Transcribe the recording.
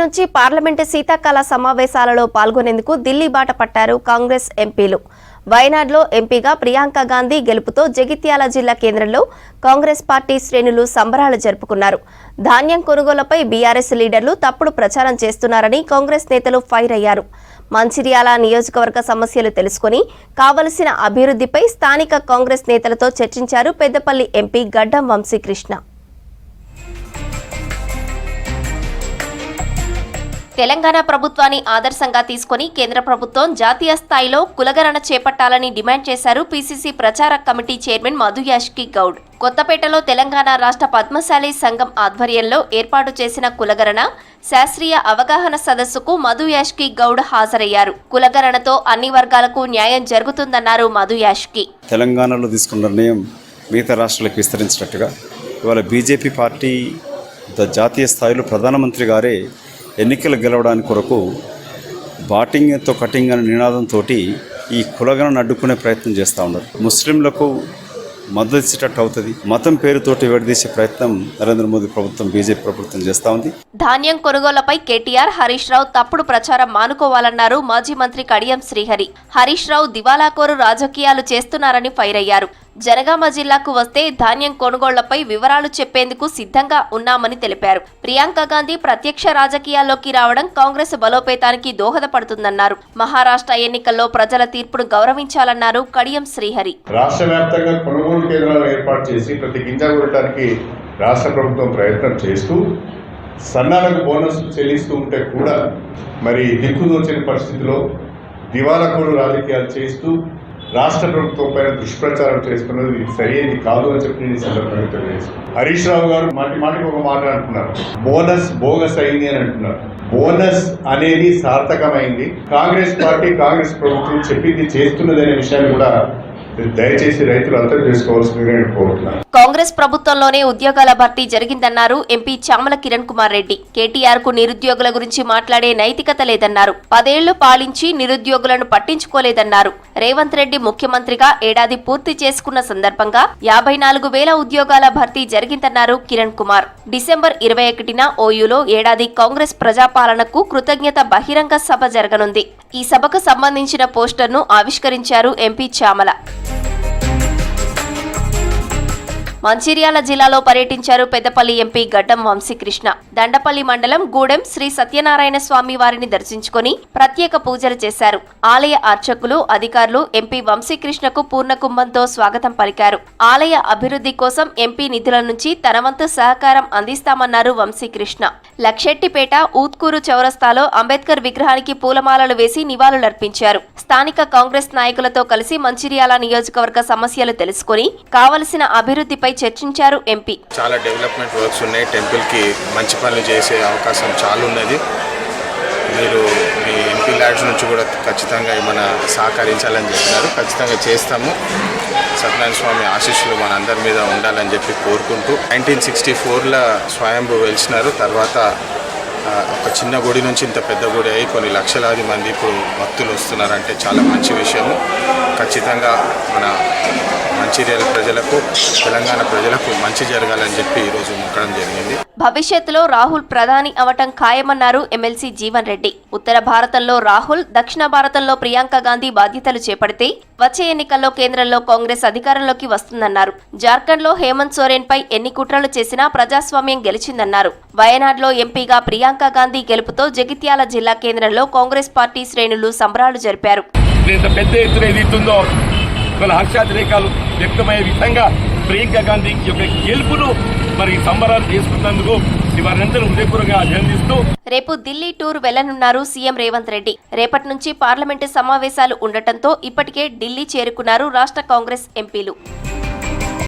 నుంచి పార్లమెంటు శీతాకాల సమావేశాలలో పాల్గొనేందుకు ఢిల్లీ బాట పట్టారు కాంగ్రెస్ ఎంపీలు. వయనాడ్లో ఎంపీగా ప్రియాంక గాంధీ గెలుపుతో జగిత్యాల జిల్లా కేంద్రంలో కాంగ్రెస్ పార్టీ శ్రేణులు సంబరాలు జరుపుకున్నారు. ధాన్యం కొనుగోలుపై బీఆర్ఎస్ లీడర్లు తప్పుడు ప్రచారం చేస్తున్నారని కాంగ్రెస్ నేతలు ఫైర్ అయ్యారు. మంచిర్యాల నియోజకవర్గ సమస్యలు తెలుసుకుని కావలసిన అభివృద్ధిపై స్థానిక కాంగ్రెస్ నేతలతో చర్చించారు పెద్దపల్లి ఎంపీ గడ్డం వంశీకృష్ణ. తెలంగాణ ప్రభుత్వాన్ని ఆదర్శంగా తీసుకుని కేంద్ర ప్రభుత్వం జాతీయ స్థాయిలో కులగణన చేపట్టాలని డిమాండ్ చేశారు పీసీసీ ప్రచార కమిటీ చైర్మన్ మధు యాష్కి గౌడ్. కొత్తపేటలో తెలంగాణ రాష్ట్ర పద్మశాలి సంఘం ఆధ్వర్యంలో ఏర్పాటు చేసిన కులగణన శాస్త్రీయ అవగాహన సదస్సుకు మధు యాష్కి గౌడ్ హాజరయ్యారు. కులగణనతో అన్ని వర్గాలకు న్యాయం జరుగుతుందన్నారు మధు యాష్కి. తెలంగాణలో తీసుకున్న నిర్ణయం మిగతా రాష్ట్రాలకు విస్తరించినట్టుగా ఇవాళ బీజేపీ పార్టీ జాతీయ స్థాయిలో ప్రధానమంత్రి గారే ఎన్నికలు గెలవడానికి కొరకు బాటింగ్తో కటింగ్ అనే నినాదంతో ఈ కులగణను అడ్డుకునే ప్రయత్నం చేస్తూ ఉన్నారు. ముస్లింలకు మద్దతు ఇచ్చేటట్టు అవుతుంది. మతం పేరుతోటి విడదీసే ప్రయత్నం నరేంద్ర మోదీ ప్రభుత్వం బీజేపీ ప్రభుత్వం చేస్తూ ఉంది. ధాన్యం కొనుగోళ్లపై కేటీఆర్, హరీష్ రావు తప్పుడు ప్రచారం మానుకోవాలన్నారు మాజీ మంత్రి కడియం శ్రీహరి. హరీష్ రావు దివాలాకోరు రాజకీయాలు చేస్తున్నారని ఫైర్ అయ్యారు. జనగామ జిల్లాకు వస్తే ధాన్యం కొనుగోళ్లపై వివరాలు చెప్పేందుకు సిద్ధంగా ఉన్నామని తెలిపారు. ప్రియాంక గాంధీ ప్రత్యక్ష రాజకీయాల్లోకి రావడం కాంగ్రెస్ బలోపేతానికి దోహదపడుతుందన్నారు. మహారాష్ట్ర ఎన్నికల్లో ప్రజల తీర్పును గౌరవించాలన్నారు కడియం శ్రీహరి. రాష్ట్ర వ్యాప్తంగా కొనుగోలు కేంద్రాలు ఏర్పాటు చేసి ప్రతి గింజ కొనడానికి రాష్ట్ర ప్రభుత్వం ప్రయత్నం చేస్తూ సన్నాలకు బోనస్ చెల్లిస్తూ ఉంటే కూడా మరి దిక్కుదోచని పరిస్థితిలో దివాలాకోరు రాజకీయాలు చేస్తూ రాష్ట్ర ప్రభుత్వం పైన దుష్ప్రచారం చేస్తున్నది సరైనది కాదు అని చెప్పి నేను సందర్భంగా తెలియజేస్తాను. హరీష్ రావు గారు మాటికి ఒక మాట అంటున్నారు, బోనస్ బోగస్ అయింది అని అంటున్నారు. బోనస్ అనేది సార్థకమైంది. కాంగ్రెస్ పార్టీ కాంగ్రెస్ ప్రభుత్వం చెప్పింది చేస్తున్నది అనే విషయాన్ని కూడా దయచేసి రైతులు అర్థం చేసుకోవాల్సిందిగా నేను కోరుతున్నాను. కాంగ్రెస్ ప్రభుత్వంలోనే ఉద్యోగాల భర్తీ జరిగిందన్నారు ఎంపీ చామల కిరణ్ కుమార్ రెడ్డి. కేటీఆర్ కు నిరుద్యోగుల గురించి మాట్లాడే నైతికత లేదన్నారు. 10 ఏళ్లు పాలించి నిరుద్యోగులను పట్టించుకోలేదన్నారు. రేవంత్ రెడ్డి ముఖ్యమంత్రిగా ఏడాది పూర్తి చేసుకున్న సందర్భంగా 54,000 ఉద్యోగాల భర్తీ జరిగిందన్నారు కిరణ్ కుమార్. డిసెంబర్ 21న ఓయూలో ఏడాది కాంగ్రెస్ ప్రజాపాలనకు కృతజ్ఞత బహిరంగ సభ జరగనుంది. ఈ సభకు సంబంధించిన పోస్టర్ను ఆవిష్కరించారు ఎంపీ చామల. మంచిర్యాల జిల్లాలో పర్యటించారు పెద్దపల్లి ఎంపీ గడ్డం వంశీకృష్ణ. దండపల్లి మండలం గూడెం శ్రీ సత్యనారాయణ స్వామి వారిని దర్శించుకుని ప్రత్యేక పూజలు చేశారు. ఆలయ అర్చకులు, అధికారులు ఎంపీ వంశీకృష్ణకు పూర్ణకుంభంతో స్వాగతం పలికారు. ఆలయ అభివృద్ధి కోసం ఎంపీ నిధుల నుంచి తన వంతు సహకారం అందిస్తామన్నారు వంశీకృష్ణ. లక్షెట్టిపేట ఊత్కూరు చౌరస్తాలో అంబేద్కర్ విగ్రహానికి పూలమాలలు వేసి నివాళులర్పించారు. స్థానిక కాంగ్రెస్ నాయకులతో కలిసి మంచిర్యాల నియోజకవర్గ సమస్యలు తెలుసుకుని కావలసిన అభివృద్ధిపై చర్చించారు ఎంపీ. చాలా డెవలప్మెంట్ వర్క్స్ ఉన్నాయి. టెంపుల్ కి మంచి పనులు చేసే అవకాశం చాలా ఉన్నది. మీరు మీ ఎంపీ ల్యాడ్స్ నుంచి కూడా ఖచ్చితంగా ఏమైనా సహకరించాలని చెప్పినారు. ఖచ్చితంగా చేస్తాము. సత్యనారాయణ స్వామి ఆశీస్సులు మన అందరి మీద ఉండాలని చెప్పి కోరుకుంటూ 1964లో స్వయంభూ వెలిసినారు. తర్వాత ఒక చిన్న గుడి నుంచి ఇంత పెద్ద గుడి అయ్యి కొన్ని లక్షలాది మంది ఇప్పుడు భక్తులు వస్తున్నారంటే చాలా మంచి విషయము. ఖచ్చితంగా మన మంచిర్యాల ప్రజలకు, తెలంగాణ ప్రజలకు మంచి జరగాలని చెప్పి ఈరోజు మొక్కడం జరిగింది. భవిష్యత్తులో రాహుల్ ప్రధాని అవటం ఖాయమన్నారు ఎమ్మెల్సీ జీవన్ రెడ్డి. ఉత్తర భారతంలో రాహుల్, దక్షిణ భారతంలో ప్రియాంక గాంధీ బాధ్యతలు చేపడితే వచ్చే ఎన్నికల్లో కేంద్రంలో కాంగ్రెస్ అధికారంలోకి వస్తుందన్నారు. జార్ఖండ్లో హేమంత్ సోరెన్ పై ఎన్ని కుట్రలు చేసినా ప్రజాస్వామ్యం గెలిచిందన్నారు. వయనాడ్లో ఎంపీగా ప్రియాంక గాంధీ గెలుపుతో జగిత్యాల జిల్లా కేంద్రంలో కాంగ్రెస్ పార్టీ శ్రేణులు సంబరాలు జరిపారు. హర్షాతిరేకాలు వ్యక్తమయ్యే విధంగా ప్రియాంక గాంధీ యొక్క గెలుపును మరి సంబరాలు చేసుకున్నందుకు వారందరూ హృదయపూర్వకంగా అభినందిస్తూ రేపు ఢిల్లీ టూర్ వెళ్లనున్నారు సీఎం రేవంత్ రెడ్డి. రేపటి నుంచి పార్లమెంటు సమావేశాలు ఉండటంతో ఇప్పటికే ఢిల్లీ చేరుకున్నారు రాష్ట్ర కాంగ్రెస్ ఎంపీలు.